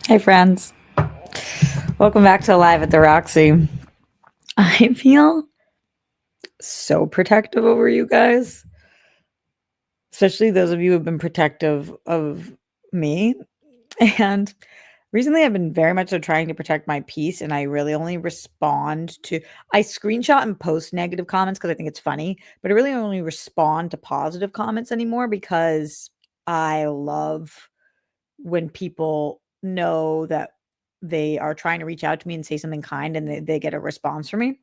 Hey, friends. Welcome back to Live at the Roxy. I feel so protective over you guys, especially those of you who have been protective of me. And recently, I've been very much so trying to protect my peace, and I really only I screenshot and post negative comments because I think it's funny, but I really only respond to positive comments anymore because I love when people know that they are trying to reach out to me and say something kind and they get a response from me.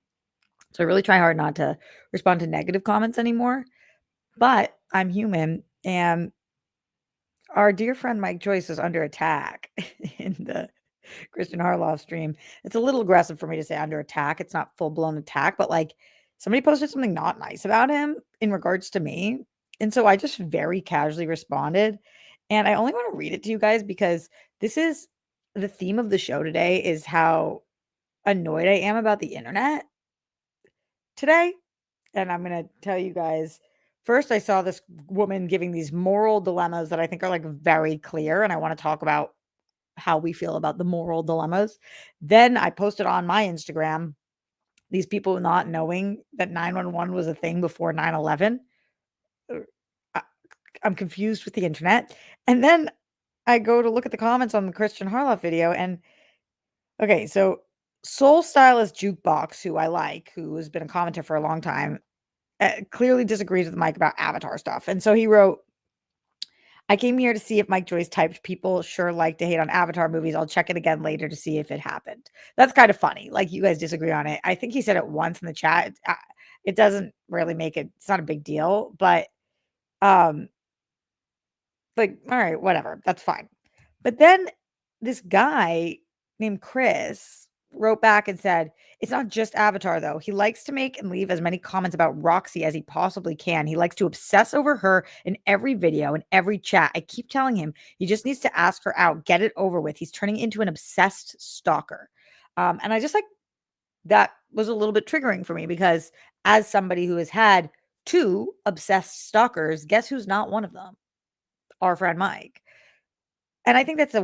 So I really try hard not to respond to negative comments anymore. But I'm human and our dear friend Mike Joyce is under attack in the Christian Harloff stream. It's a little aggressive for me to say under attack. It's not full blown attack, but like somebody posted something not nice about him in regards to me. And so I just very casually responded. And I only want to read it to you guys because this is the theme of the show today is how annoyed I am about the internet today. And I'm going to tell you guys first, I saw this woman giving these moral dilemmas that I think are like very clear. And I want to talk about how we feel about the moral dilemmas. Then I posted on my Instagram these people not knowing that 911 was a thing before 9/11. I I'm confused with the internet. And then I go to look at the comments on the Christian Harloff video and okay, so Soul Stylist Jukebox, who I like, who has been a commenter for a long time, clearly disagrees with Mike about Avatar stuff. And so he wrote, I came here to see if Mike Joyce typed people sure like to hate on Avatar movies. I'll check it again later to see if it happened. That's kind of funny. Like you guys disagree on it. I think he said it once in the chat. It doesn't really make it. It's not a big deal, but um, like all right, whatever. That's fine. But then this guy named Chris wrote back and said, it's not just Avatar, though. He likes to make and leave as many comments about Roxy as he possibly can. He likes to obsess over her in every video and every chat. I keep telling him he just needs to ask her out, get it over with. He's turning into an obsessed stalker. And I just like that was a little bit triggering for me because as somebody who has had two obsessed stalkers, guess who's not one of them? Our friend Mike. And I think that's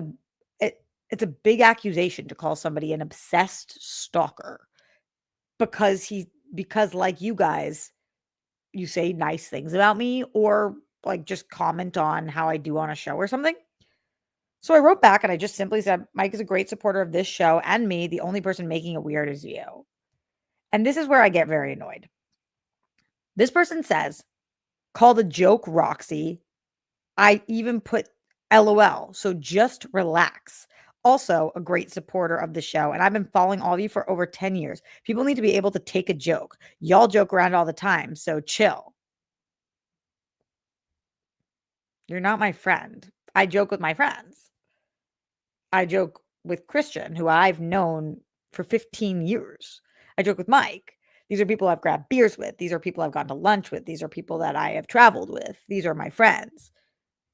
it's a big accusation to call somebody an obsessed stalker because like you guys, you say nice things about me or like just comment on how I do on a show or something. So I wrote back and I just simply said, Mike is a great supporter of this show and me. The only person making it weird is you. And this is where I get very annoyed. This person says, call the joke Roxy. I even put LOL. So just relax. Also, a great supporter of the show. And I've been following all of you for over 10 years. People need to be able to take a joke. Y'all joke around all the time. So chill. You're not my friend. I joke with my friends. I joke with Christian, who I've known for 15 years. I joke with Mike. These are people I've grabbed beers with. These are people I've gone to lunch with. These are people that I have traveled with. These are my friends.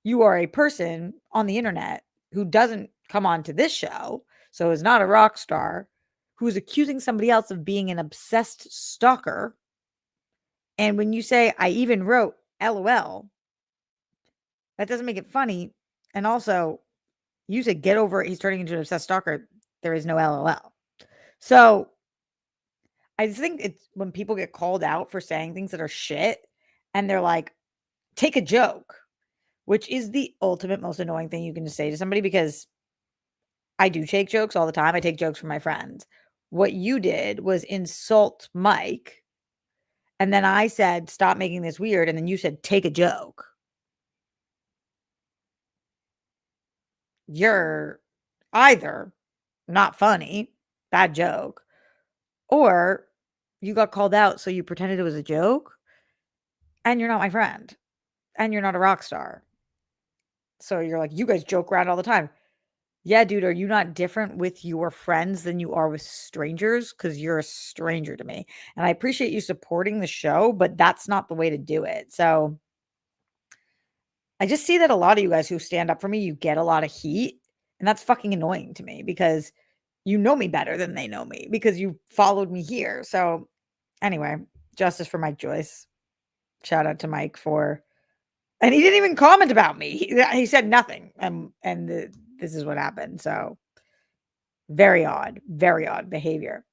You are a person on the internet who doesn't come on to this show, so is not a rock star, who is accusing somebody else of being an obsessed stalker. And when you say, I even wrote LOL, that doesn't make it funny. And also, you said, get over it. He's turning into an obsessed stalker. There is no LOL. So I just think it's when people get called out for saying things that are shit and they're like, take a joke, which is the ultimate most annoying thing you can say to somebody because I do take jokes all the time. I take jokes from my friends. What you did was insult Mike. And then I said, stop making this weird. And then you said, take a joke. You're either not funny, bad joke, or you got called out. So you pretended it was a joke and you're not my friend and you're not a rock star. So you're like, you guys joke around all the time. Yeah, dude, are you not different with your friends than you are with strangers? Because you're a stranger to me. And I appreciate you supporting the show, but that's not the way to do it. So I just see that a lot of you guys who stand up for me, you get a lot of heat. And that's fucking annoying to me because you know me better than they know me because you followed me here. So anyway, justice for Mike Joyce. Shout out to Mike for, and he didn't even comment about me. He said nothing. This is what happened. So Very odd behavior.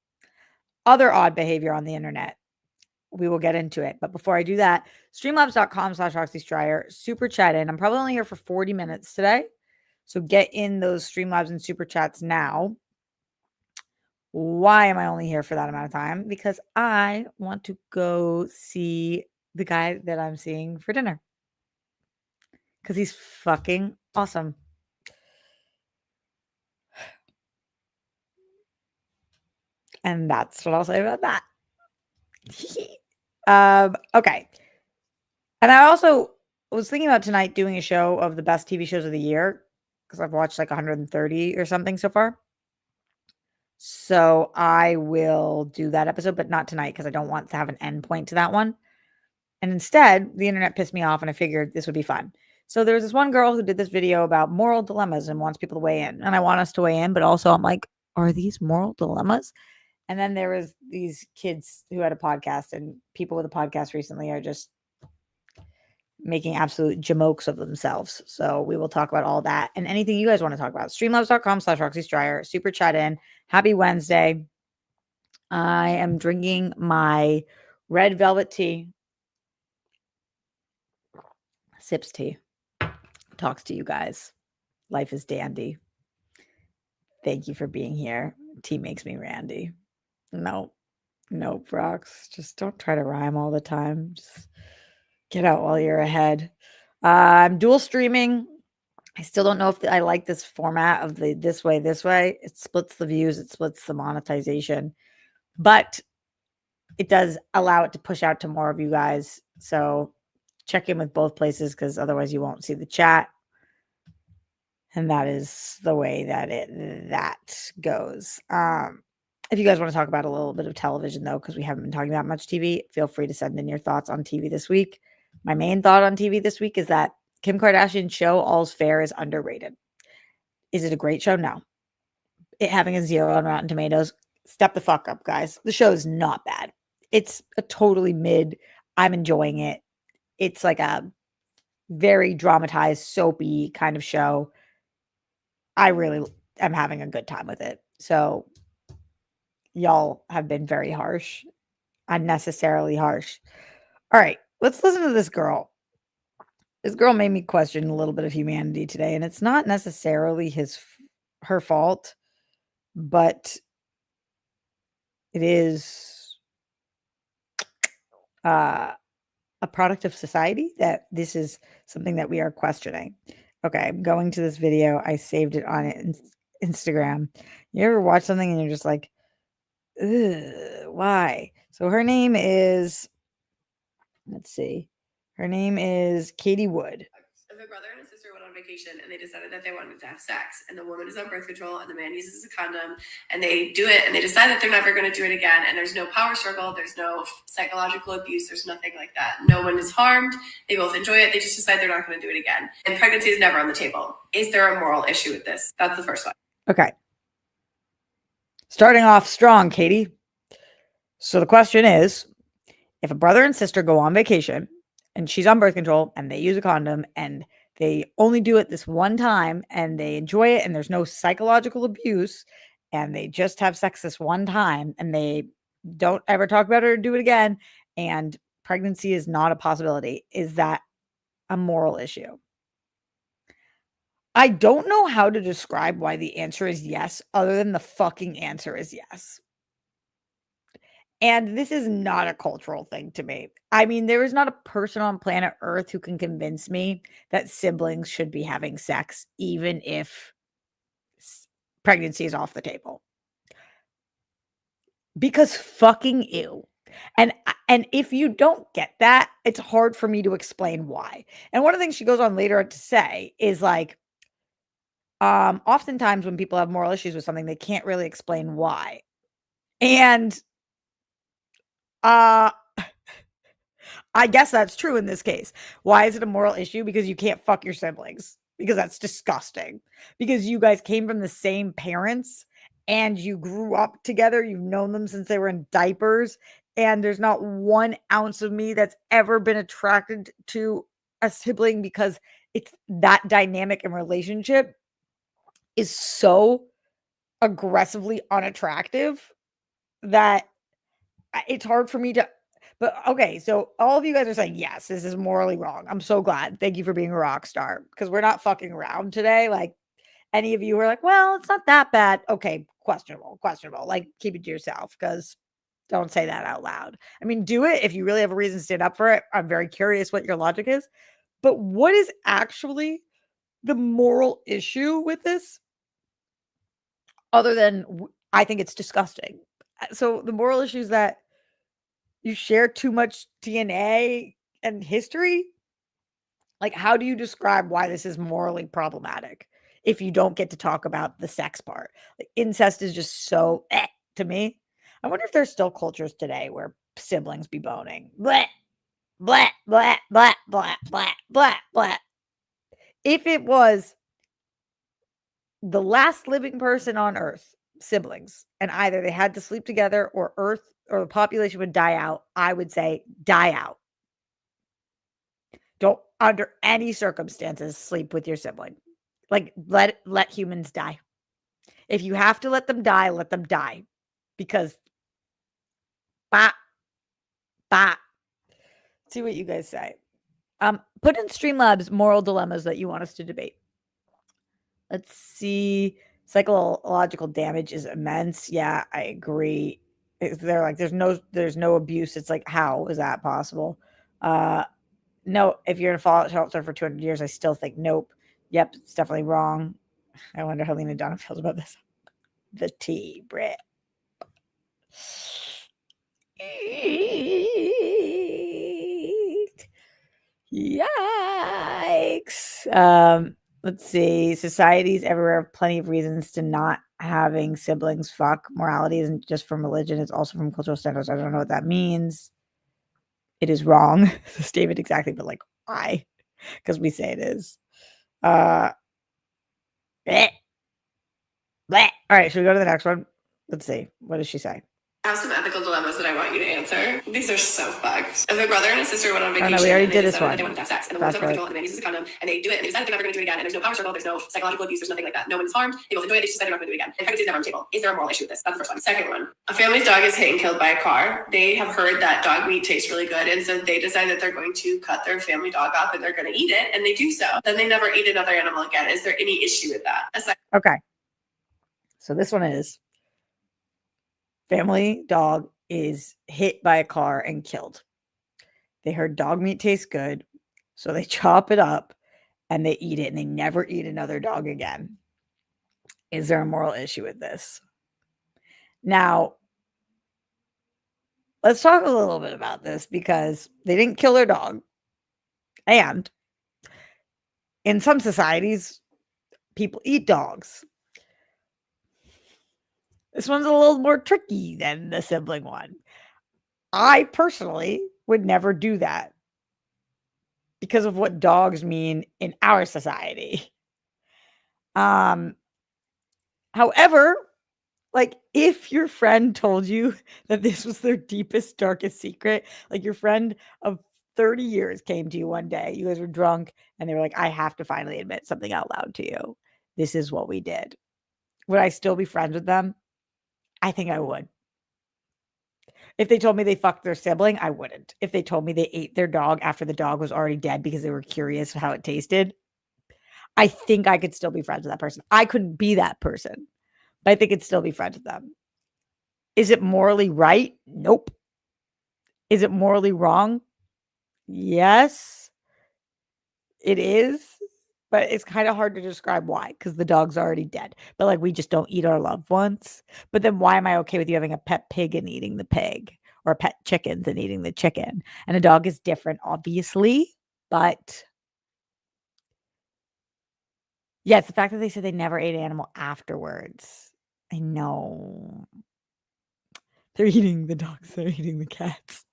Other odd behavior on the internet. We will get into it. But before I do that, streamlabs.com/Roxy super chat in. I'm probably only here for 40 minutes today. So get in those Streamlabs and super chats now. Why am I only here for that amount of time? Because I want to go see the guy that I'm seeing for dinner. Because he's fucking awesome. And that's what I'll say about that. Okay. And I also was thinking about tonight doing a show of the best TV shows of the year because I've watched like 130 or something so far. So I will do that episode, but not tonight because I don't want to have an end point to that one. And instead, the internet pissed me off and I figured this would be fun. So there was this one girl who did this video about moral dilemmas and wants people to weigh in. And I want us to weigh in, but also I'm like, are these moral dilemmas? And then there was these kids who had a podcast, and people with a podcast recently are just making absolute jamokes of themselves. So we will talk about all that and anything you guys want to talk about. Streamlabs.com/Roxy super chat in. Happy Wednesday. I am drinking my red velvet tea. Sips tea. Talks to you guys. Life is dandy. Thank you for being here. Tea makes me randy. No, Rox. Just don't try to rhyme all the time. Just get out while you're ahead. I'm dual streaming. I still don't know if I like this format of the this way. It splits the views. It splits the monetization. But it does allow it to push out to more of you guys. So check in with both places because otherwise you won't see the chat. And that is the way that goes. If you guys want to talk about a little bit of television, though, because we haven't been talking about much TV, feel free to send in your thoughts on TV this week. My main thought on TV this week is that Kim Kardashian's show, All's Fair, is underrated. Is it a great show? No. It having a 0 on Rotten Tomatoes, step the fuck up, guys. The show is not bad. It's a totally mid. I'm enjoying it. It's like a very dramatized, soapy kind of show. I really am having a good time with it. So y'all have been very harsh, unnecessarily harsh. All right, let's listen to this girl. This girl made me question a little bit of humanity today, and it's not necessarily her fault, but it is a product of society that this is something that we are questioning. Okay, I'm going to this video. I saved it on Instagram. You ever watch something and you're just like, ugh, why? So her name is, let's see, her name is Katie Wood. If a brother and a sister went on vacation and they decided that they wanted to have sex, and the woman is on birth control and the man uses a condom, and they do it and they decide that they're never going to do it again, and there's no power struggle, there's no psychological abuse, there's nothing like that. No one is harmed. They both enjoy it. They just decide they're not going to do it again. And pregnancy is never on the table. Is there a moral issue with this? That's the first one. Okay. Starting off strong, Katie. So the question is, if a brother and sister go on vacation and she's on birth control and they use a condom and they only do it this one time and they enjoy it and there's no psychological abuse and they just have sex this one time and they don't ever talk about it or do it again and pregnancy is not a possibility, is that a moral issue? I don't know how to describe why the answer is yes, other than the fucking answer is yes. And this is not a cultural thing to me. I mean, there is not a person on planet Earth who can convince me that siblings should be having sex, even if pregnancy is off the table. Because fucking ew. And if you don't get that, it's hard for me to explain why. And one of the things she goes on later to say is like, oftentimes when people have moral issues with something, they can't really explain why. And I guess that's true in this case. Why is it a moral issue? Because you can't fuck your siblings. Because that's disgusting. Because you guys came from the same parents and you grew up together. You've known them since they were in diapers. And there's not 1 ounce of me that's ever been attracted to a sibling because it's that dynamic and relationship is so aggressively unattractive that it's hard for me to. But okay, so all of you guys are saying, yes, this is morally wrong. I'm so glad. Thank you for being a rock star because we're not fucking around today. Like, any of you are like, well, it's not that bad. Okay, questionable. Like, keep it to yourself because don't say that out loud. I mean, do it if you really have a reason to stand up for it. I'm very curious what your logic is. But what is actually the moral issue with this? Other than I think it's disgusting. So the moral issue is that you share too much DNA and history. Like, how do you describe why this is morally problematic if you don't get to talk about the sex part? Like, incest is just so to me. I wonder if there's still cultures today where siblings be boning. Blah, blah, blah, blah, blah, blah, blah, blah. If it was the last living person on Earth, siblings, and either they had to sleep together or Earth or the population would die out, I would say die out. Don't under any circumstances sleep with your sibling. Like let humans die. If you have to let them die because bah, bah. See what you guys say. Put in Streamlabs moral dilemmas that you want us to debate. Let's see. Psychological damage is immense. Yeah, I agree. They're like, there's no abuse. It's like, how is that possible? No, if you're in a fallout shelter for 200 years, I still think nope. Yep, it's definitely wrong. I wonder how Lena Dunham feels about this. The tea, Brit. Yikes. Let's see. Societies everywhere have plenty of reasons to not having siblings fuck. Morality isn't just from religion, it's also from cultural standards. I don't know what that means. It is wrong. The statement exactly, but like why? Because we say it is. Bleh. Bleh. All right, should we go to the next one? Let's see. What does she say? I have some ethical dilemmas that I want you to answer. These are so fucked. If a brother and a sister went on vacation, we already and did they this decided one. that they wanted to have sex, and the woman's over control, and the man uses a condom, and they do it, and they decide they're never going to do it again, and there's no power struggle, there's no psychological abuse, there's nothing like that. No one's harmed. They both enjoy it. They just decide they're not going to do it again. And pregnancy is never on the table. Is there a moral issue with this? That's the first one. Second one: a family's dog is hit and killed by a car. They have heard that dog meat tastes really good, and so they decide that they're going to cut their family dog up and they're going to eat it, and they do so. Then they never eat another animal again. Is there any issue with that? Okay. So this one is family dog is hit by a car and killed. They heard dog meat tastes good, so they chop it up and they eat it and they never eat another dog again. Is there a moral issue with this? Now, let's talk a little bit about this because they didn't kill their dog. And in some societies, people eat dogs. This one's a little more tricky than the sibling one. I personally would never do that because of what dogs mean in our society. However, like if your friend told you that this was their deepest, darkest secret, like your friend of 30 years came to you one day, you guys were drunk, and they were like, I have to finally admit something out loud to you. This is what we did. Would I still be friends with them? I think I would. If they told me they fucked their sibling, I wouldn't. If they told me they ate their dog after the dog was already dead because they were curious how it tasted, I think I could still be friends with that person. I couldn't be that person, but I think I'd still be friends with them. Is it morally right? Nope. Is it morally wrong? Yes, it is. But it's kind of hard to describe why, because the dog's already dead. But like, we just don't eat our loved ones. But then why am I okay with you having a pet pig and eating the pig, or a pet chickens and eating the chicken? And a dog is different, obviously. But yeah, it's the fact that they said they never ate an animal afterwards. I know. They're eating the dogs, they're eating the cats.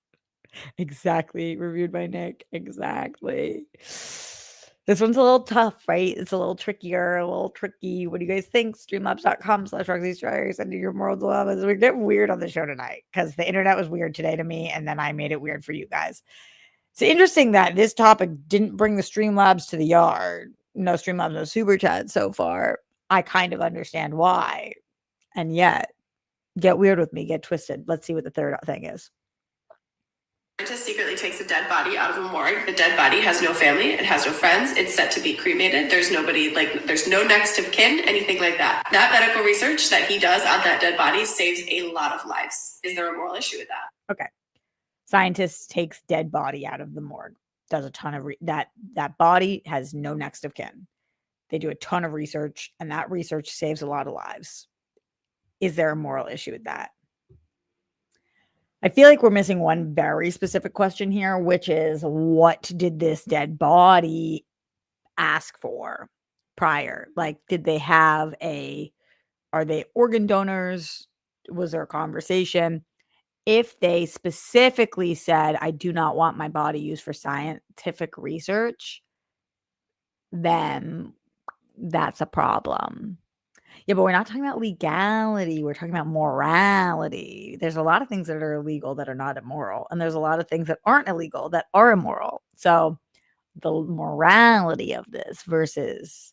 Exactly. Reviewed by Nick. Exactly. This one's a little tough, right? It's a little trickier, a little tricky. What do you guys think? Streamlabs.com/RoxyStrikers. Send your moral dilemmas. We're getting weird on the show tonight because the internet was weird today to me, and then I made it weird for you guys. It's interesting that this topic didn't bring the Streamlabs to the yard. No Streamlabs, no super chat so far. I kind of understand why. And yet, get weird with me, get twisted. Let's see what the third thing is. Scientist secretly takes a dead body out of a morgue. The dead body has no family, it has no friends, it's set to be cremated. There's nobody, like, there's no next of kin, anything like that. That medical research that he does on that dead body saves a lot of lives. Is there a moral issue with that? Okay. Scientist takes dead body out of the morgue. Does a ton of that body has no next of kin. They do a ton of research, and that research saves a lot of lives. Is there a moral issue with that? I feel like we're missing one very specific question here, which is, what did this dead body ask for prior? Like, did they have are they organ donors? Was there a conversation? If they specifically said, I do not want my body used for scientific research, then that's a problem. Yeah, but we're not talking about legality. We're talking about morality. There's a lot of things that are illegal that are not immoral. And there's a lot of things that aren't illegal that are immoral. So the morality of this versus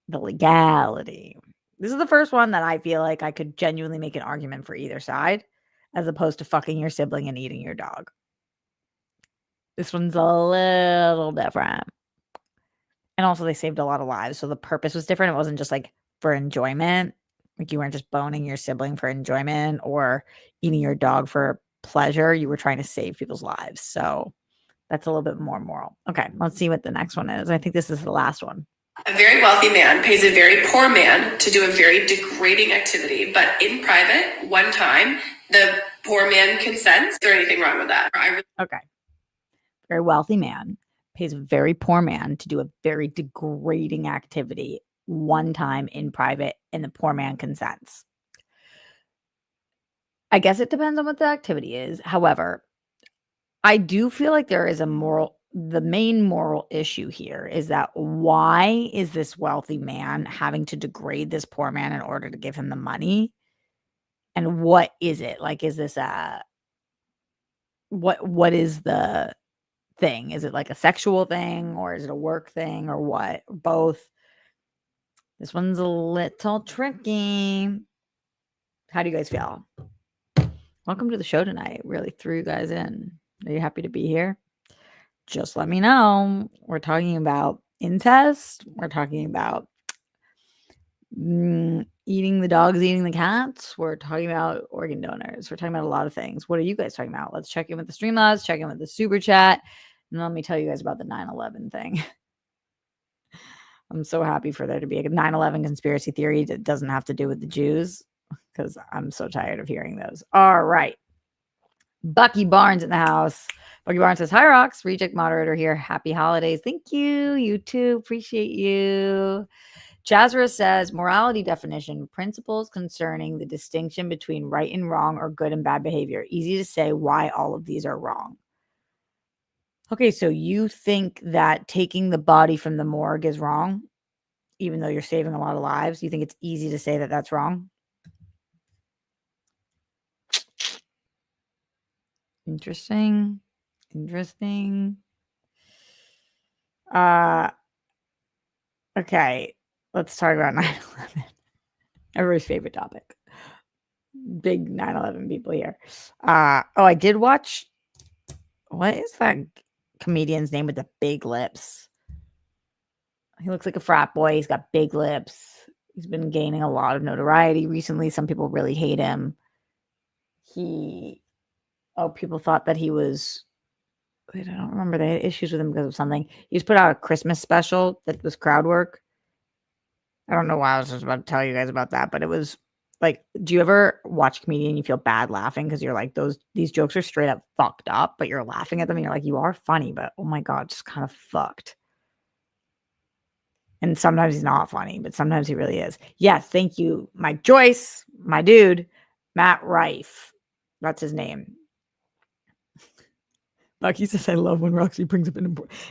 the legality. This is the first one that I feel like I could genuinely make an argument for either side, as opposed to fucking your sibling and eating your dog. This one's a little different. And also they saved a lot of lives. So the purpose was different. It wasn't just like for enjoyment. Like you weren't just boning your sibling for enjoyment or eating your dog for pleasure. You were trying to save people's lives. So that's a little bit more moral. Okay, let's see what the next one is. I think this is the last one. A very wealthy man pays a very poor man to do a very degrading activity, but in private, one time, the poor man consents. Is there anything wrong with that? Okay. Very wealthy man pays a very poor man to do a very degrading activity one time in private, and the poor man consents. I guess it depends on what the activity is. However, I do feel like there is the main moral issue here is that why is this wealthy man having to degrade this poor man in order to give him the money? And what is it? Like, is this what is the thing? Is it like a sexual thing, or is it a work thing, or what? Both. This one's a little tricky. How do you guys feel? Welcome to the show tonight. Really threw you guys in. Are you happy to be here? Just let me know. We're talking about incest. We're talking about eating the dogs, eating the cats. We're talking about organ donors. We're talking about a lot of things. What are you guys talking about? Let's check in with the Streamlabs, check in with the super chat, and let me tell you guys about the 9/11 thing. I'm so happy for there to be a 9/11 conspiracy theory that doesn't have to do with the Jews, because I'm so tired of hearing those. All right. Bucky Barnes in the house. Bucky Barnes says, hi, Rocks. Reject moderator here. Happy holidays. Thank you. You too. Appreciate you. Jazra says, morality definition, principles concerning the distinction between right and wrong or good and bad behavior. Easy to say why all of these are wrong. Okay, so you think that taking the body from the morgue is wrong, even though you're saving a lot of lives? You think it's easy to say that that's wrong? Interesting. Okay, let's talk about 9/11. Everybody's favorite topic. Big 9/11 people here. I did watch. What is that comedian's name with the big lips? He looks like a frat boy. He's got big lips. He's been gaining a lot of notoriety recently. Some people really hate him. People thought that he was, I don't remember, they had issues with him because of something. He's put out a Christmas special that was crowd work. I don't know why I was just about to tell you guys about that, but it was like, do you ever watch a comedian and you feel bad laughing because you're like, these jokes are straight up fucked up, but you're laughing at them and you're like, you are funny, but oh my God, just kind of fucked. And sometimes he's not funny, but sometimes he really is. Yes, thank you, Mike Joyce, my dude, Matt Rife. That's his name. Bucky says, I love when Roxy brings up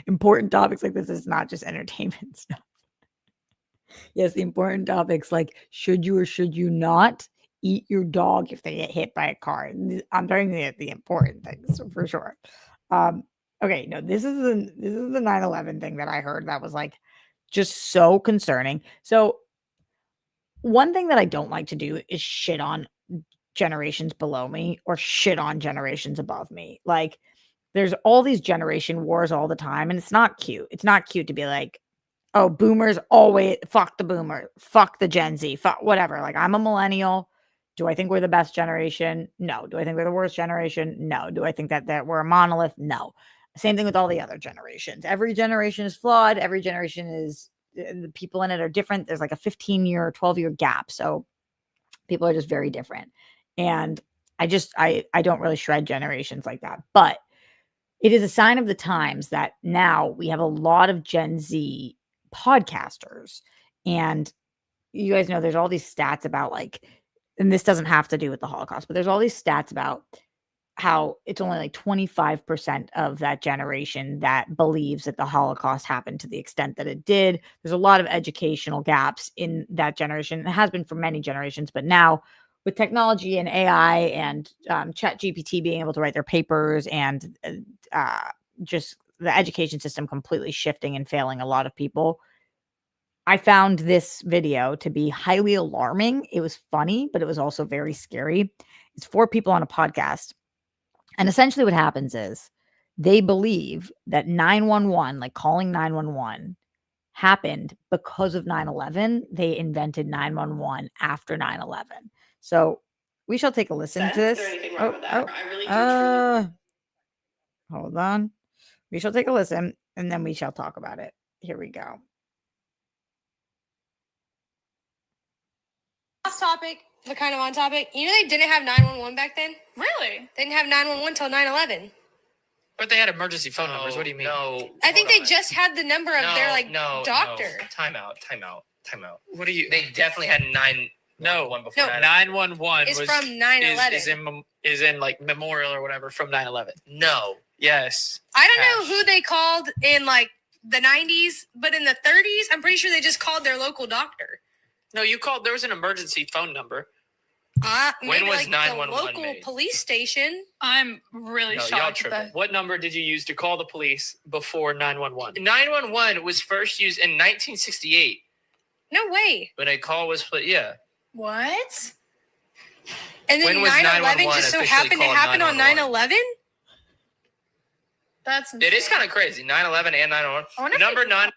important topics like this. It's not just entertainment stuff. Yes, the important topics like should you or should you not eat your dog if they get hit by a car. I'm talking about the important things for sure. Okay, no, this is the 9/11 thing that I heard that was like just so concerning. So one thing that I don't like to do is shit on generations below me or shit on generations above me. Like, there's all these generation wars all the time, and it's not cute. It's not cute to be like, oh, boomers always fuck the boomer, fuck the Gen Z, fuck whatever. Like, I'm a millennial. Do I think we're the best generation? No. Do I think we're the worst generation? No. Do I think that we're a monolith? No. Same thing with all the other generations. Every generation is flawed. Every generation is the people in it are different. There's like a 15-year or 12-year gap. So people are just very different. And I don't really shred generations like that. But it is a sign of the times that now we have a lot of Gen Z podcasters. And you guys know there's all these stats about like, and this doesn't have to do with the Holocaust, but there's all these stats about how it's only like 25% of that generation that believes that the Holocaust happened to the extent that it did. There's a lot of educational gaps in that generation. It has been for many generations, but now with technology and AI and Chat GPT being able to write their papers and just the education system completely shifting and failing a lot of people, I found this video to be highly alarming. It was funny, but it was also very scary. It's 4 people on a podcast. And essentially what happens is they believe that 911, like calling 911, happened because of 9/11. They invented 911 after 9/11. So we shall take a listen to this. Is there anything wrong with that? I really do truly. Hold on. We shall take a listen and then we shall talk about it. Here we go. Last topic, but kind of on topic. You know they didn't have 911 back then? Really? They didn't have 911 till 9/11. But they had emergency phone numbers. What do you mean? No. I think they just had the number of their doctor. No. Time out. What do you? They definitely had 911 before No. that. 911 It's was from 9/11. is in like memorial or whatever from 9/11. No. Yes. I don't know who they called in like the 90s, but in the 30s, I'm pretty sure they just called their local doctor. No, you called. There was an emergency phone number. Maybe was like 911 the local made? police station. I'm really No, y'all shocked. tripping. What number did you use to call the police before 911? 911 was first used in 1968 No way. when a call was put. Yeah. What? And then When was 9/11 just so 911 happened to officially happen on called 9/11? That's It is kind of crazy. 911 and 911. Number 9.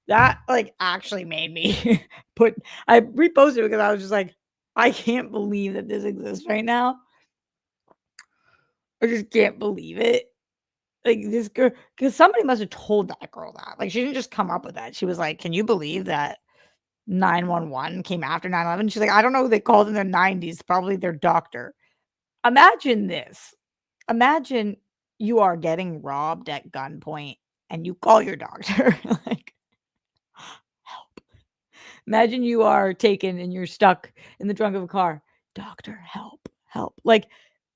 That like actually made me I reposted it because I was just like, I can't believe that this exists right now. I just can't believe it. Like this girl, because somebody must have told that girl that. Like she didn't just come up with that. She was like, can you believe that 911 came after 9/11? She's like, I don't know who they called in the 90s, probably their doctor. Imagine this. Imagine you are getting robbed at gunpoint and you call your doctor. Like, help. Imagine you are taken and you're stuck in the trunk of a car. Doctor, help, help. Like,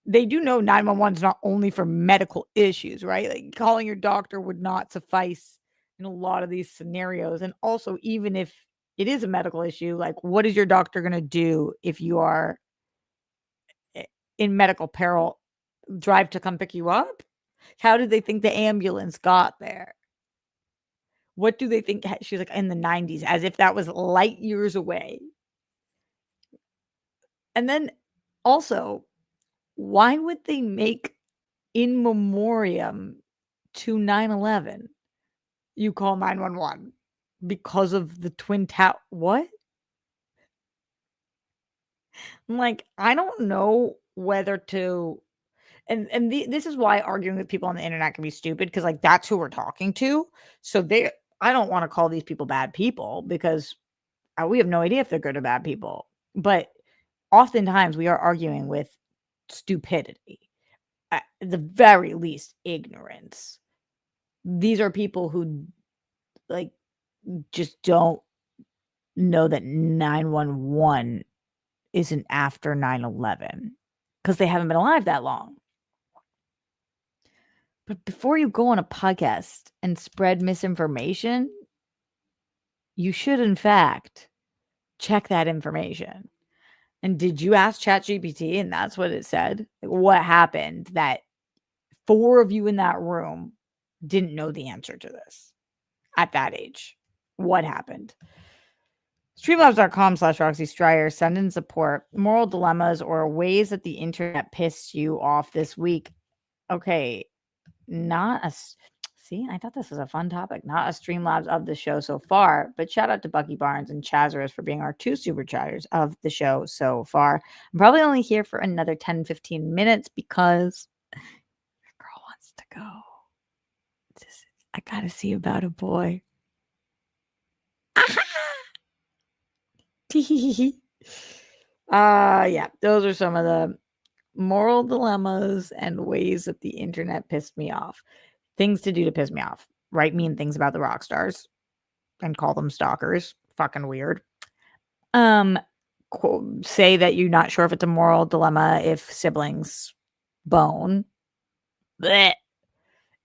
they do know 911 is not only for medical issues, right? Like, calling your doctor would not suffice in a lot of these scenarios. And also, even if it is a medical issue, like, what is your doctor going to do if you are in medical peril? Drive to come pick you up? How did they think the ambulance got there? What do they think? She's like in the 90s, as if that was light years away. And then also, why would they make in memoriam to 9/11? You call 911 because of the Twin Tower. What? I'm like, I don't know whether to. This is why arguing with people on the internet can be stupid, because like that's who we're talking to. So I don't want to call these people bad people because we have no idea if they're good or bad people. But oftentimes we are arguing with stupidity, at the very least ignorance. These are people who like just don't know that 911 isn't after 9/11 because they haven't been alive that long. But before you go on a podcast and spread misinformation, you should, in fact, check that information. And did you ask ChatGPT and that's what it said? Like, what happened that 4 of you in that room didn't know the answer to this at that age? What happened? Streamlabs.com/Roxy Stryer. Send in support. Moral dilemmas or ways that the internet pissed you off this week. Okay, not a. See, I thought this was a fun topic. Not a Streamlabs of the show so far, but shout out to Bucky Barnes and Chazarus for being our 2 super chatters of the show so far. I'm probably only here for another 10-15 minutes because your girl wants to go. I gotta see about a boy. Yeah, those are some of the moral dilemmas and ways that the internet pissed me off. Things to do to piss me off. Write mean things about the rock stars and call them stalkers. Fucking weird. Say that you're not sure if it's a moral dilemma if siblings bone. Blech.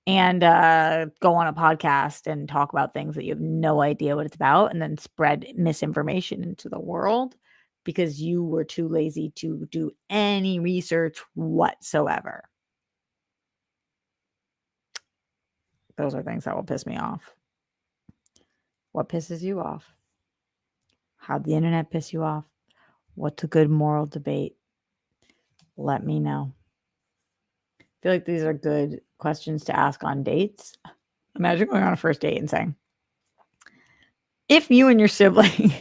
And go on a podcast and talk about things that you have no idea what it's about and then spread misinformation into the world because you were too lazy to do any research whatsoever. Those are things that will piss me off. What pisses you off? How'd the internet piss you off? What's a good moral debate? Let me know. I feel like these are good questions to ask on dates. Imagine going on a first date and saying, if you and your sibling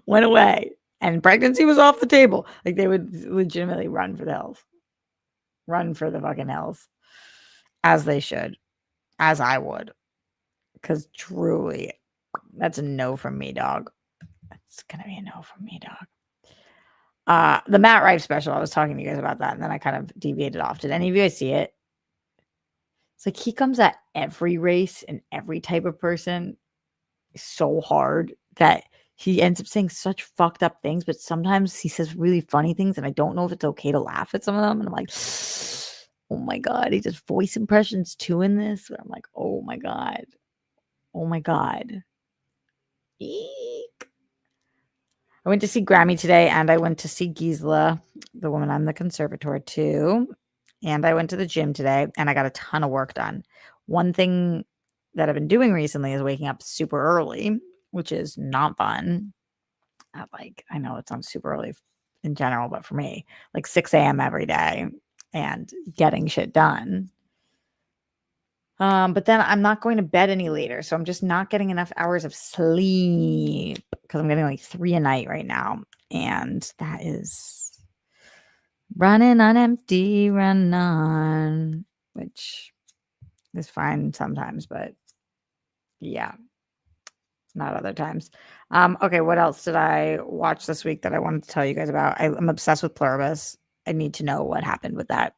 went away and pregnancy was off the table, like they would legitimately run for the hills. Run for the fucking hills. As they should. As I would. Because truly, that's a no from me, dog. It's going to be a no from me, dog. The Matt Rife special, I was talking to you guys about that, and then I kind of deviated off. Did any of you guys see it? It's like he comes at every race and every type of person so hard that he ends up saying such fucked up things, but sometimes he says really funny things, and I don't know if it's okay to laugh at some of them. And I'm like, oh my God, he does voice impressions too in this. But I'm like, oh my God. Oh my God. Eek. I went to see Grammy today, and I went to see Gisela, the woman on the conservator too. And I went to the gym today, and I got a ton of work done. One thing that I've been doing recently is waking up super early, which is not fun. I know it sounds super early in general, but for me, like 6 a.m. every day and getting shit done. But then I'm not going to bed any later. So I'm just not getting enough hours of sleep because I'm getting like 3 a night right now. And that is running on empty, run on, which is fine sometimes, but yeah, not other times. Okay, what else did I watch this week that I wanted to tell you guys about? I'm obsessed with Pluribus. I need to know what happened with that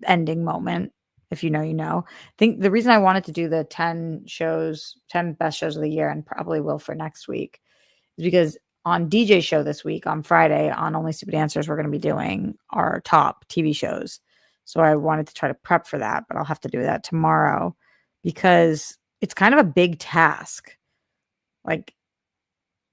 ending moment. If you know, you know. I think the reason I wanted to do the 10 best shows of the year, and probably will for next week, is because on DJ show this week, on Friday, on Only Stupid Answers, we're going to be doing our top TV shows. So I wanted to try to prep for that, but I'll have to do that tomorrow because it's kind of a big task. Like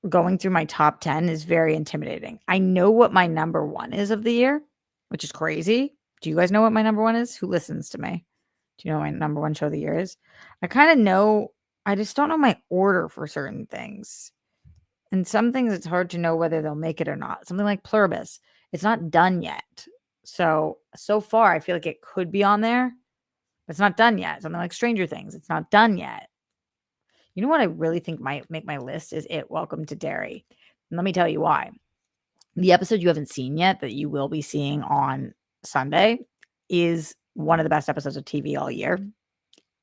going through my top 10 is very intimidating. I know what my number 1 is of the year, which is crazy. Do you guys know what my number 1 is? Who listens to me? Do you know what my number 1 show of the year is? I kind of know. I just don't know my order for certain things. And some things it's hard to know whether they'll make it or not. Something like Pluribus. It's not done yet. So far, I feel like it could be on there, but it's not done yet. Something like Stranger Things. It's not done yet. You know what I really think might make my list is Welcome to Derry. And let me tell you why. The episode you haven't seen yet that you will be seeing on Sunday is one of the best episodes of TV all year.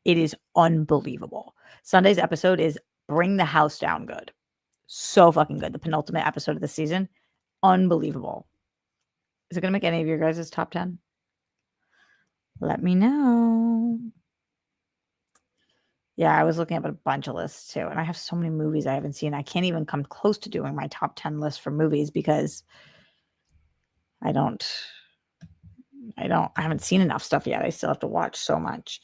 It is unbelievable. Sunday's episode is Bring the House Down good. So fucking good. The penultimate episode of the season. Unbelievable. Is it going to make any of your guys' top 10? Let me know. Yeah, I was looking up a bunch of lists too, and I have so many movies I haven't seen. I can't even come close to doing my top 10 list for movies because I haven't seen enough stuff yet. I still have to watch so much.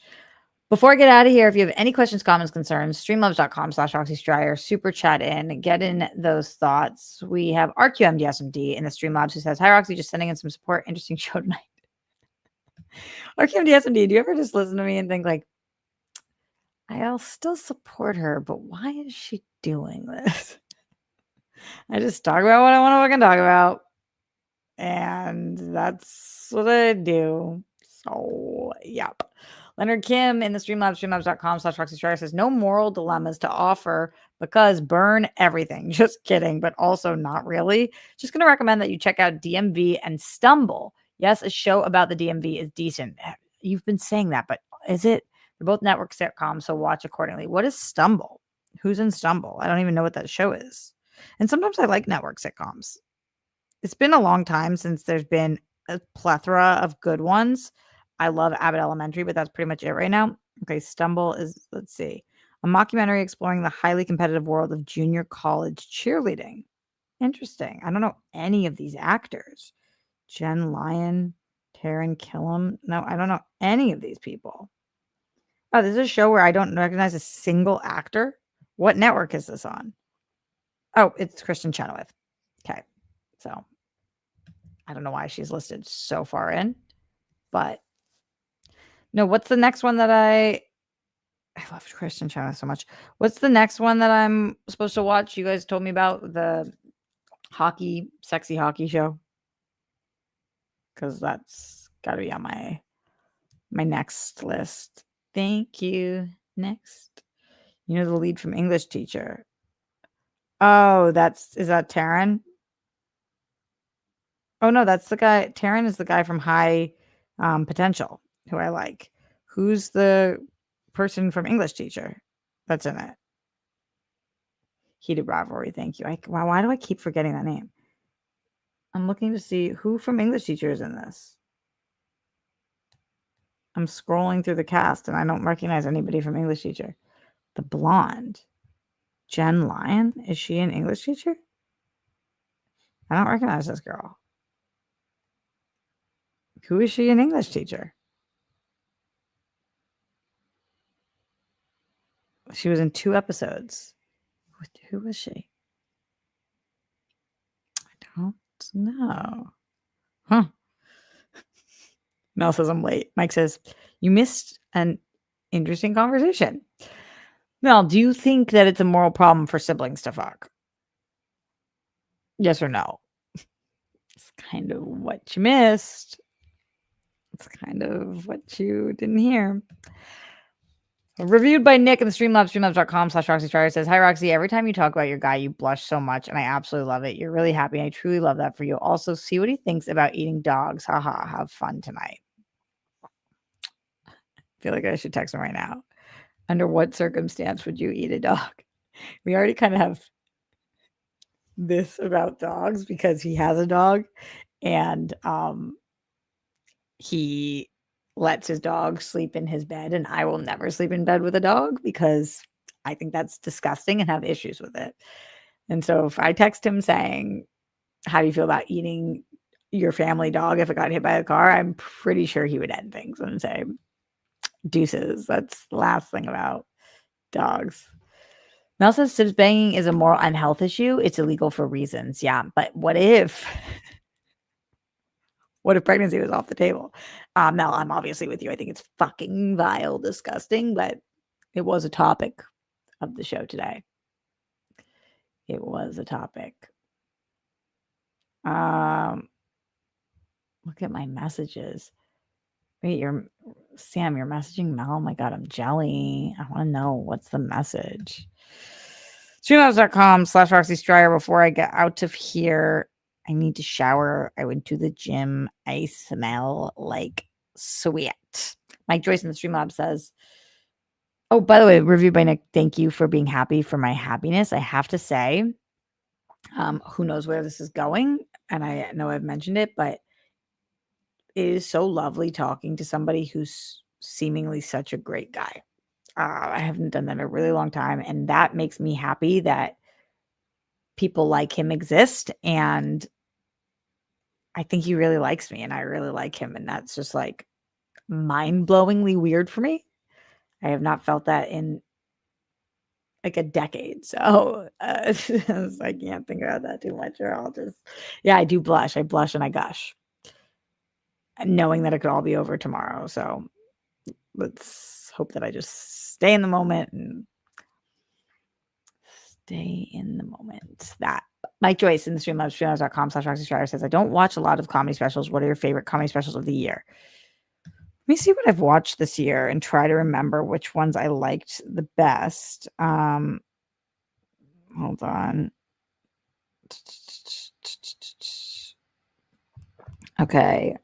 Before I get out of here, if you have any questions, comments, concerns, streamlabs.com/Roxy Stryer, super chat in, get in those thoughts. We have RQMDSMD in the Streamlabs who says, hi, Roxy, just sending in some support. Interesting show tonight. RQMDSMD, do you ever just listen to me and think like, I'll still support her, but why is she doing this? I just talk about what I want to fucking talk about. And that's what I do. So, yeah. Leonard Kim in the Streamlabs, streamlabs.com/Roxy says, no moral dilemmas to offer because burn everything. Just kidding, but also not really. Just going to recommend that you check out DMV and Stumble. Yes, a show about the DMV is decent. You've been saying that, but is it? They're both network sitcoms, so watch accordingly. What is Stumble? Who's in Stumble? I don't even know what that show is. And sometimes I like network sitcoms. It's been a long time since there's been a plethora of good ones. I love Abbott Elementary, but that's pretty much it right now. Okay, Stumble is, let's see, a mockumentary exploring the highly competitive world of junior college cheerleading. Interesting. I don't know any of these actors. Jen Lyon, Taryn Killam. No, I don't know any of these people. Oh, this is a show where I don't recognize a single actor. What network is this on? Oh, it's Kristen Chenoweth. Okay, so I don't know why she's listed so far in, but no, what's the next one that I love Kristen Chenoweth so much. What's the next one that I'm supposed to watch? You guys told me about the sexy hockey show. Because that's got to be on my next list. Thank you. Next. You know the lead from English Teacher. Oh, is that Taryn? Oh no, that's the guy. Taryn is the guy from High Potential, who I like. Who's the person from English Teacher that's in it? Heated Rivalry. Thank you. Why do I keep forgetting that name? I'm looking to see who from English Teacher is in this. I'm scrolling through the cast and I don't recognize anybody from English Teacher. The blonde. Jen Lyon? Is she an English Teacher? I don't recognize this girl. Who is she an English Teacher? She was in 2 episodes. Who was she? I don't know. Huh. Mel says I'm late. Mike says, you missed an interesting conversation. Mel, do you think that it's a moral problem for siblings to fuck? Yes or no? It's kind of what you missed. It's kind of what you didn't hear. Reviewed by Nick in the Streamlabs, streamlabs.com/Roxy Strider says, hi, Roxy. Every time you talk about your guy, you blush so much, and I absolutely love it. You're really happy. And I truly love that for you. Also, see what he thinks about eating dogs. Haha, have fun tonight. I feel like I should text him right now. Under what circumstance would you eat a dog? We already kind of have this about dogs because he has a dog, and he lets his dog sleep in his bed, and I will never sleep in bed with a dog because I think that's disgusting and have issues with it. And so if I text him saying, how do you feel about eating your family dog if it got hit by a car? I'm pretty sure he would end things and say, deuces. That's the last thing about dogs. Mel says sibs banging is a moral and health issue. It's illegal for reasons. Yeah, but what if pregnancy was off the table? Mel, I'm obviously with you. I think it's fucking vile, disgusting, but it was a topic of the show today. It was a topic. Look at my messages. Wait, Sam, you're messaging Mel? Oh my God, I'm jelly. I want to know what's the message. Streamlabs.com/Roxy Strider. Before I get out of here, I need to shower. I went to the gym. I smell like sweat. Mike Joyce in the Streamlab says, oh, by the way, reviewed by Nick, thank you for being happy for my happiness. I have to say, who knows where this is going? And I know I've mentioned it, but it is so lovely talking to somebody who's seemingly such a great guy. I haven't done that in a really long time. And that makes me happy that people like him exist. And I think he really likes me and I really like him. And that's just like mind-blowingly weird for me. I have not felt that in like a decade. So I can't think about that too much or I'll just, yeah, I do blush. I blush and I gush. Knowing that it could all be over tomorrow. So let's hope that I just stay in the moment and Stay in the moment. That Mike Joyce in the Streamlabs, streamlabs.com/RoxyStrider says, I don't watch a lot of comedy specials. What are your favorite comedy specials of the year? Let me see what I've watched this year and try to remember which ones I liked the best. Hold on. Okay.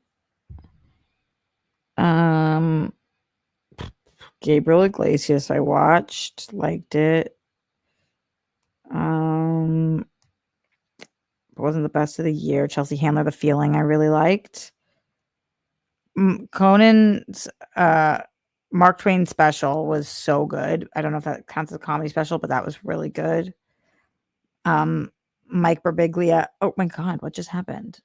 Gabriel Iglesias I watched, liked it. It wasn't the best of the year. Chelsea Handler, The Feeling, I really liked. Conan's Mark Twain special was so good. I don't know if that counts as a comedy special, but that was really good. Mike Birbiglia. Oh my God, what just happened?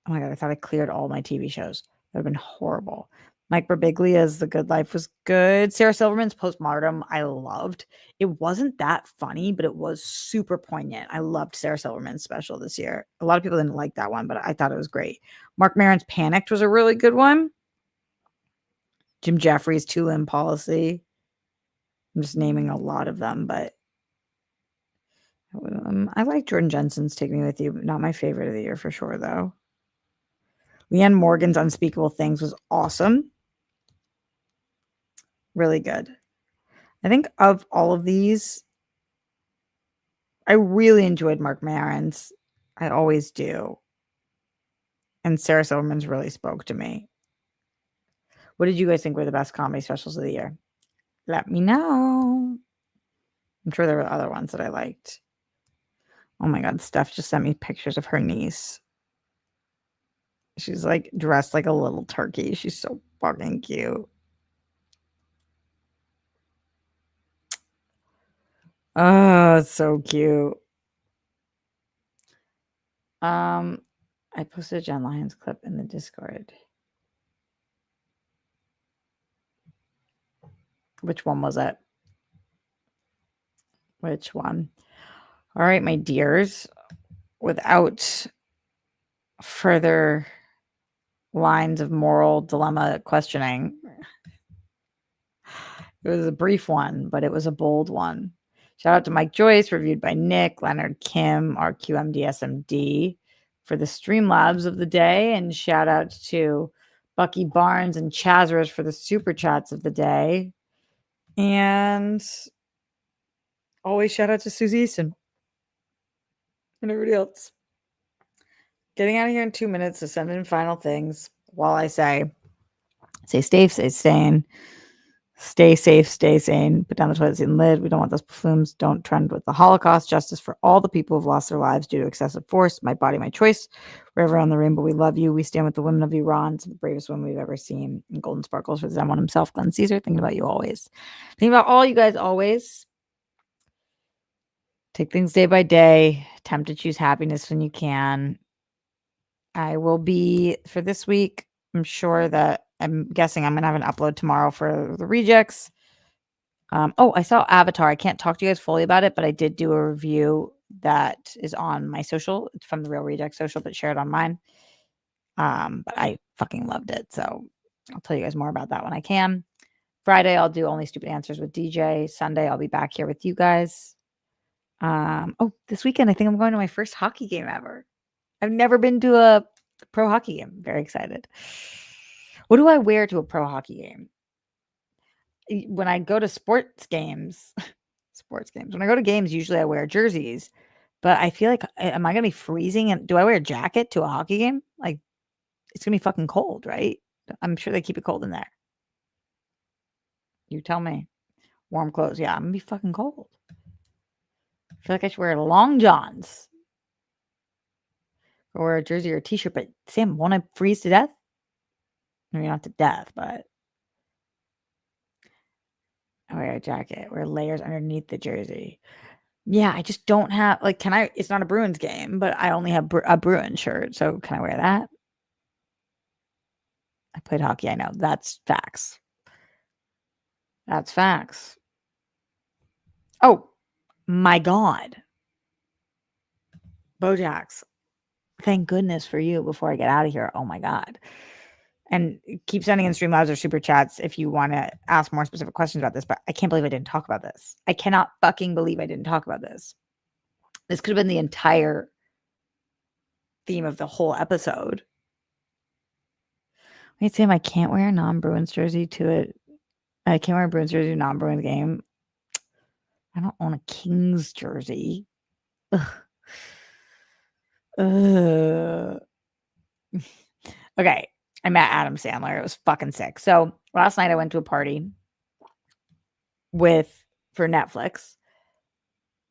Oh my God, I thought I cleared all my TV shows. That would have been horrible. Mike Birbiglia's The Good Life was good. Sarah Silverman's Postmortem, I loved. It wasn't that funny, but it was super poignant. I loved Sarah Silverman's special this year. A lot of people didn't like that one, but I thought it was great. Mark Maron's Panicked was a really good one. Jim Jeffries' Two Limb Policy. I'm just naming a lot of them, but I like Jordan Jensen's Take Me With You. Not my favorite of the year for sure, though. Leanne Morgan's Unspeakable Things was awesome. Really good. I think of all of these, I really enjoyed Mark Maron's. I always do. And Sarah Silverman's really spoke to me. What did you guys think were the best comedy specials of the year? Let me know. I'm sure there were other ones that I liked. Oh my God, Steph just sent me pictures of her niece. She's like dressed like a little turkey. She's so fucking cute. Oh, it's so cute. I posted a Jen Lyons clip in the Discord. Which one was it? Which one? All right, my dears. Without further lines of moral dilemma questioning, it was a brief one, but it was a bold one. Shout out to Mike Joyce, reviewed by Nick, Leonard Kim, RQMDSMD for the Streamlabs of the day. And shout out to Bucky Barnes and Chazras for the Super Chats of the day. And always shout out to Susie Easton and everybody else. Getting out of here in 2 minutes to send in final things while I say safe, stay sane. Stay safe, stay sane. Put down the toilet seat and lid. We don't want those plumes. Don't trend with the Holocaust. Justice for all the people who've lost their lives due to excessive force. My body, my choice. Wherever on the rainbow, we love you. We stand with the women of Iran, some of the bravest women we've ever seen. And golden sparkles for the Zen one himself, Glenn Caesar. Thinking about you always. Thinking about all you guys always. Take things day by day. Attempt to choose happiness when you can. I will be, for this week, I'm sure that I'm guessing I'm going to have an upload tomorrow for the rejects. I saw Avatar. I can't talk to you guys fully about it, but I did do a review that is on my social. It's from the Real Reject social, but shared on mine. But I fucking loved it. So I'll tell you guys more about that when I can. Friday, I'll do Only Stupid Answers with DJ. Sunday, I'll be back here with you guys. This weekend, I think I'm going to my first hockey game ever. I've never been to a pro hockey game. Very excited. What do I wear to a pro hockey game? When I go to sports games, when I go to games, usually I wear jerseys, but I feel like, am I going to be freezing? And do I wear a jacket to a hockey game? Like, it's going to be fucking cold, right? I'm sure they keep it cold in there. You tell me. Warm clothes. Yeah, I'm going to be fucking cold. I feel like I should wear long johns. Or wear a jersey or a t-shirt, but Sam, won't I freeze to death? Maybe not to death, but I wear a jacket, wear layers underneath the jersey. Yeah, I just don't have, like, it's not a Bruins game, but I only have a Bruins shirt, so can I wear that? I played hockey, I know. That's facts. That's facts. Oh, my God. Bojax. Thank goodness for you before I get out of here. Oh, my God. And keep sending in Streamlabs or super chats if you want to ask more specific questions about this. But I can't believe I didn't talk about this. I cannot fucking believe I didn't talk about this. This could have been the entire theme of the whole episode. Wait, Sam, I can't wear a non-Bruins jersey to it. I can't wear a Bruins jersey to a non-Bruins game. I don't own a Kings jersey. Ugh. Okay, I met Adam Sandler. It was fucking sick. So last night I went to a party for Netflix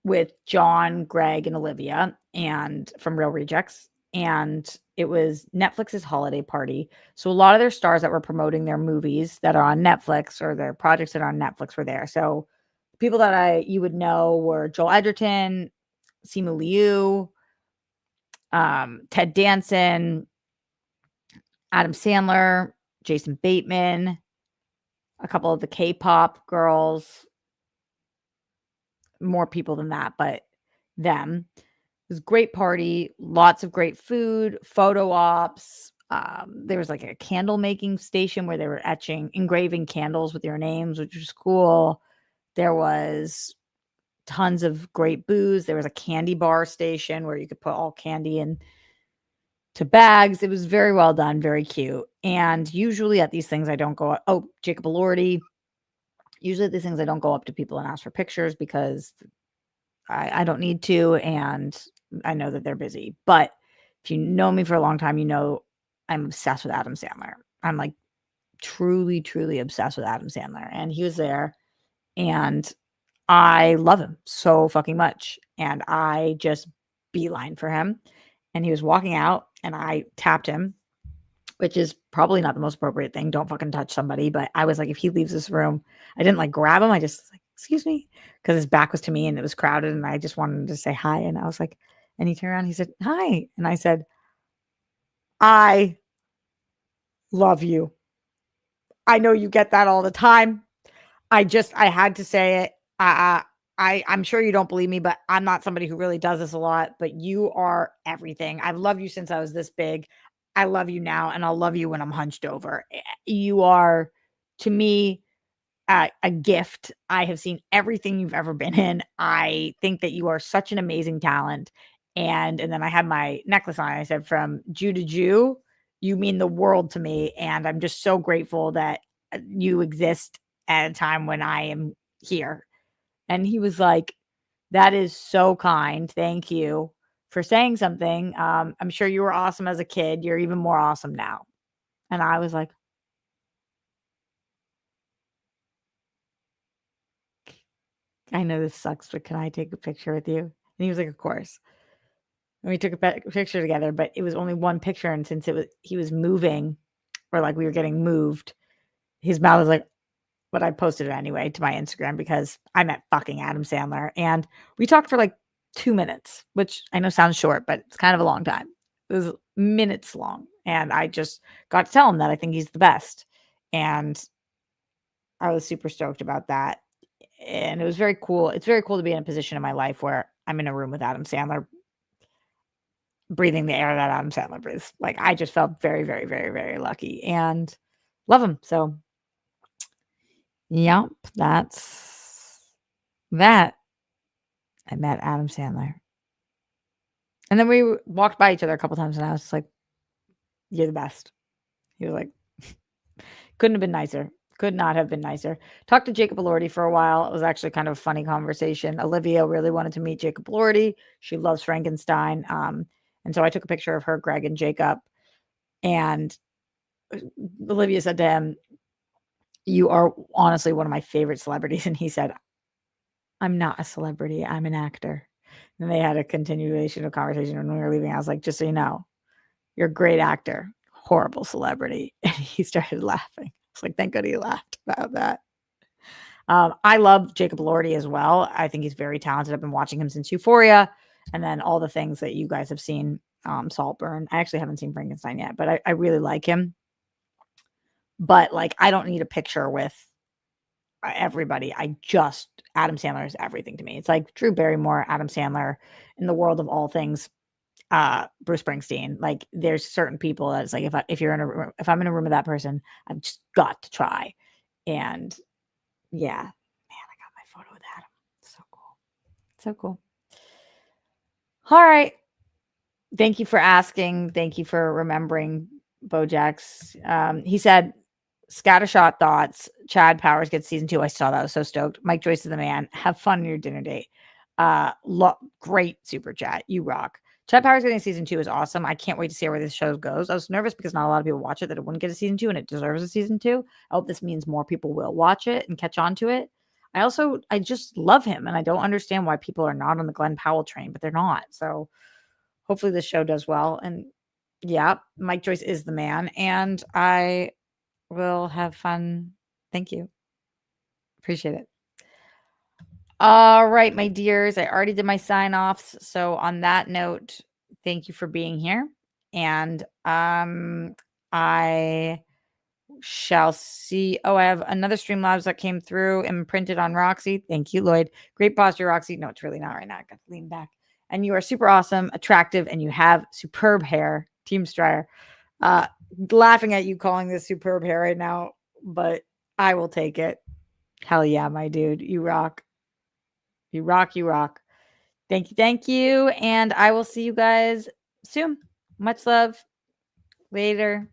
with John, Greg, and Olivia, and from Real Rejects. And it was Netflix's holiday party. So a lot of their stars that were promoting their movies that are on Netflix or their projects that are on Netflix were there. So people that you would know were Joel Edgerton, Simu Liu, Ted Danson, Adam Sandler, Jason Bateman, a couple of the K-pop girls, more people than that, but them. It was a great party, lots of great food, photo ops. There was like a candle making station where they were engraving candles with your names, which was cool. There was tons of great booze. There was a candy bar station where you could put all candy in to bags. It was very well done, very cute. And usually at these things, I don't go, oh, Jacob Elordi. Usually at these things, I don't go up to people and ask for pictures because I don't need to. And I know that they're busy. But if you know me for a long time, you know I'm obsessed with Adam Sandler. I'm like truly, truly obsessed with Adam Sandler. And he was there. And I love him so fucking much. And I just beeline for him. And he was walking out and I tapped him, which is probably not the most appropriate thing. Don't fucking touch somebody. But I was like, if he leaves this room, I didn't like grab him. I just was like, excuse me, because his back was to me and it was crowded. And I just wanted to say hi. And I was like, and he turned around, he said, hi. And I said, I love you. I know you get that all the time. I had to say it. I'm sure you don't believe me, but I'm not somebody who really does this a lot, but you are everything. I've loved you since I was this big. I love you now, and I'll love you when I'm hunched over. You are, to me, a gift. I have seen everything you've ever been in. I think that you are such an amazing talent. And then I had my necklace on. I said, from Jew to Jew, you mean the world to me. And I'm just so grateful that you exist at a time when I am here. And he was like, that is so kind. Thank you for saying something. I'm sure you were awesome as a kid. You're even more awesome now. And I was like, I know this sucks, but can I take a picture with you? And he was like, of course. And we took a picture together, but it was only one picture. And since he was moving, or like we were getting moved, his mouth was like, but I posted it anyway to my Instagram because I met fucking Adam Sandler. And we talked for like 2 minutes, which I know sounds short, but it's kind of a long time. It was minutes long. And I just got to tell him that I think he's the best. And I was super stoked about that. And it was very cool. It's very cool to be in a position in my life where I'm in a room with Adam Sandler, breathing the air that Adam Sandler breathes. Like, I just felt very, very, very, very lucky and love him. So, yep, that's that. I met Adam Sandler. And then we walked by each other a couple times and I was just like, you're the best. He was like, couldn't have been nicer. Could not have been nicer. Talked to Jacob Elordi for a while. It was actually kind of a funny conversation. Olivia really wanted to meet Jacob Elordi. She loves Frankenstein. And so I took a picture of her, Greg, and Jacob. And Olivia said to him, you are honestly one of my favorite celebrities. And he said, I'm not a celebrity. I'm an actor. And they had a continuation of conversation when we were leaving. I was like, just so you know, you're a great actor, horrible celebrity. And he started laughing. I was like, thank God he laughed about that. I love Jacob Elordi as well. I think he's very talented. I've been watching him since Euphoria and then all the things that you guys have seen, Saltburn. I actually haven't seen Frankenstein yet, but I really like him. But like, I don't need a picture with everybody. Adam Sandler is everything to me. It's like Drew Barrymore, Adam Sandler in the world of all things Bruce Springsteen. Like there's certain people that it's like if I'm in a room with that person, I've just got to try. And yeah, man, I got my photo with Adam. So cool. So cool. All right. Thank you for asking. Thank you for remembering Bojack's. He said, scattershot thoughts. Chad Powers gets season 2. I saw that. I was so stoked. Mike Joyce is the man. Have fun on your dinner date. Great super chat. You rock. Chad Powers getting season 2 is awesome. I can't wait to see where this show goes. I was nervous because not a lot of people watch it that it wouldn't get a season 2 and it deserves a season 2. I hope this means more people will watch it and catch on to it. I just love him and I don't understand why people are not on the Glenn Powell train, but they're not. So hopefully this show does well. And yeah, Mike Joyce is the man and I will have fun. Thank you. Appreciate it. All right, my dears, I already did my sign offs. So on that note, thank you for being here. And I shall see. Oh, I have another Streamlabs that came through and printed on Roxy. Thank you, Lloyd. Great posture, Roxy. No, it's really not right now. I got to lean back. And you are super awesome, attractive, and you have superb hair. Team Stryer. Laughing at you calling this superb hair right now, but I will take it. Hell yeah, my dude. You rock. You rock, you rock. Thank you, thank you. And I will see you guys soon. Much love. Later.